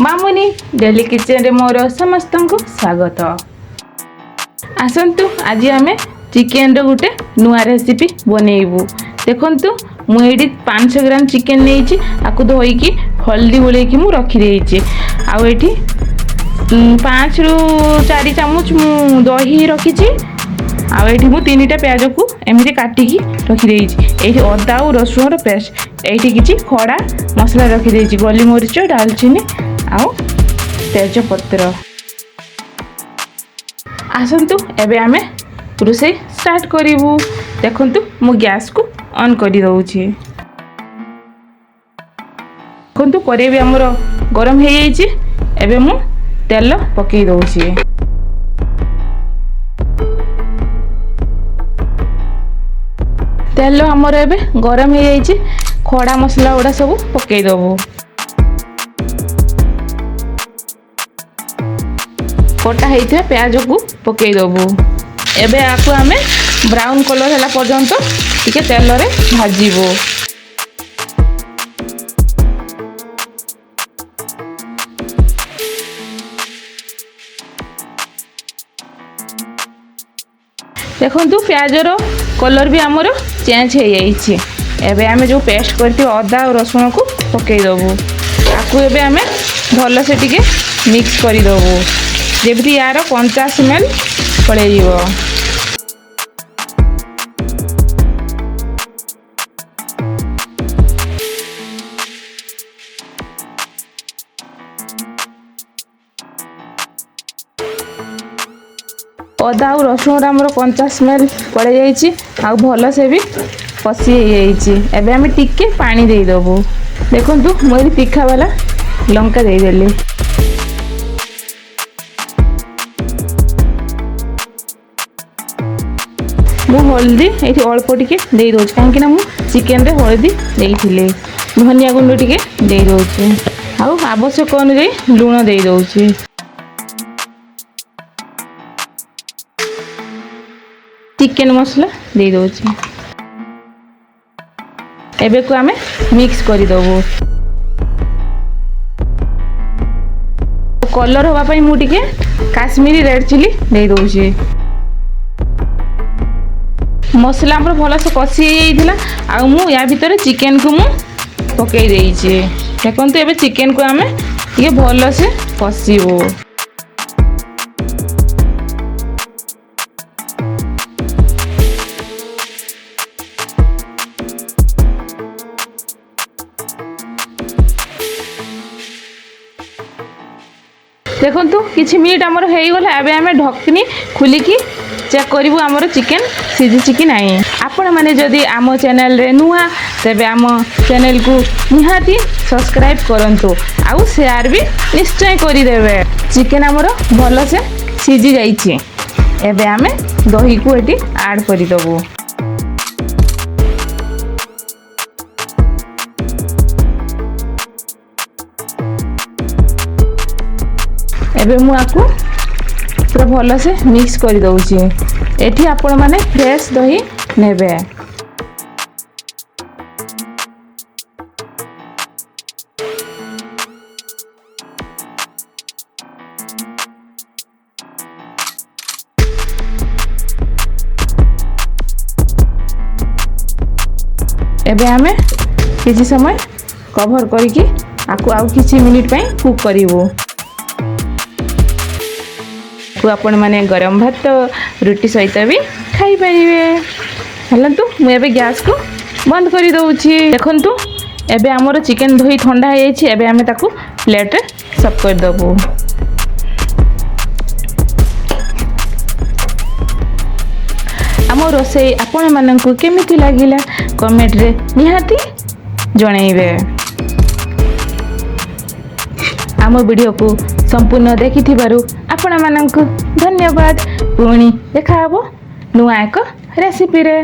मामुनी daily kitchen रे मोर समस्त को स्वागत। आसतु आज आम चिकेन रो गोटे नुआ रेसिपी बनइबू। देखंतु मुझे 500 ग्राम चिकेन नहीं आपको धोईकी हल्दी गोलेकी मु रखी देइछि। आ एठी 5 रु 4 चामच मु दही रखी। आठी मु 3टा प्याज को एमती काटिकी रखी देइछि। एठी अदा और रसुण रो पेस्ट, एठी किछि खड़ा मसला रखी देइछि, गोली मरीच, दालचीनी आउ तेजपत्र। आसतु एबे आमे रोषे स्टार्ट करिवु। देखंतु मु गैस को ऑन करि दउछि। देखंतु करे भी हमर गरम हे जाइछि। एबे मु तेल पकई दउछि। तेल हमर एबे गरम हे जाइछि। खड़ा मसला उडा सब पकई दबो। कटा हेइथे प्याज को पकई दबो। एबे आको आमे ब्राउन कलर होला पर्यंत टिके तेल रे भाजीबो। देखंतु प्याज रो कलर भी हमरो चेंज हे जाइछि। एबे आमे जो पेस्ट करथि अदा और रसुण को पकई दबो। आको एबे आमे भलो से टिके मिक्स करि दबो जेबति यार कंचा स्मेल पड़े जीवो। अदा और रसुण हमर कंचा स्मेल पड़े जाइछि। आ भलो से भी कसी जाइछि। एबे हम टिके पानी दे दबो। देखंतु मोर तीखा वाला लंका दे देली। मु हल्दी ये अल्प टिके दे दउछि काहेकि ना मु चिकेन रे हल्दी देइथिले। धनिया गुंड टिके दे दउछि। आ आवश्यक अनुसार लूण दे दउछि। चिकेन मसला दे दउछि। एबे को आमे मिक्स करि दबो। कलर होबा पई मु टिके काश्मीरी रेड चिली दे दउछि। मसला हमर भलो से कसी जाइथिला। आ मु या भीतर चिकेन को मु पकई देइछि। देखंतु एबे चिकेन को आमे ये भलो से कसीबो। देखंतु किछि मिनिट हमर हेइ गला। एबे आमे ढकनी खुलिकी चेक करिवु हमर चिकेन सिझिछि कि नाही। आपण माने जदि आम चैनल रे नुआ तेबे आम चैनल को निहाती सब्सक्राइब करंतु आउ शेयर भी निश्चय करि देबे। चिकेन हमर भलो से सिझि जाइछि। एबे आमे दही को एटी ऐड करि दबो। एबे मु आको पूरा भलो से मिक्स करि दउछि। एठी आपण माने फ्रेश दही नेबे। एबे आमे किछि समय कवर करिकि आको आउ किछि मिनिट पई कुक करिवो। को आपण माने गरम भात रोटी सहित भी खाई परिवे। हलंतु मु एबे गैस को बंद करि दउछि। देखंतु एबे हमर चिकेन धोई ठंडा हे जाइछि। एबे हमें ताकू प्लेट रे सर्व कर दबो। आम रोषे आपण माननकु केमिति लागिला कमेंट रे निहाती जणाइबे। आम वीडियो को संपूर्ण देखिथिबारु आपण माननकु धन्यवाद। पुणी देखा हबो नुआ एक रेसिपी रे।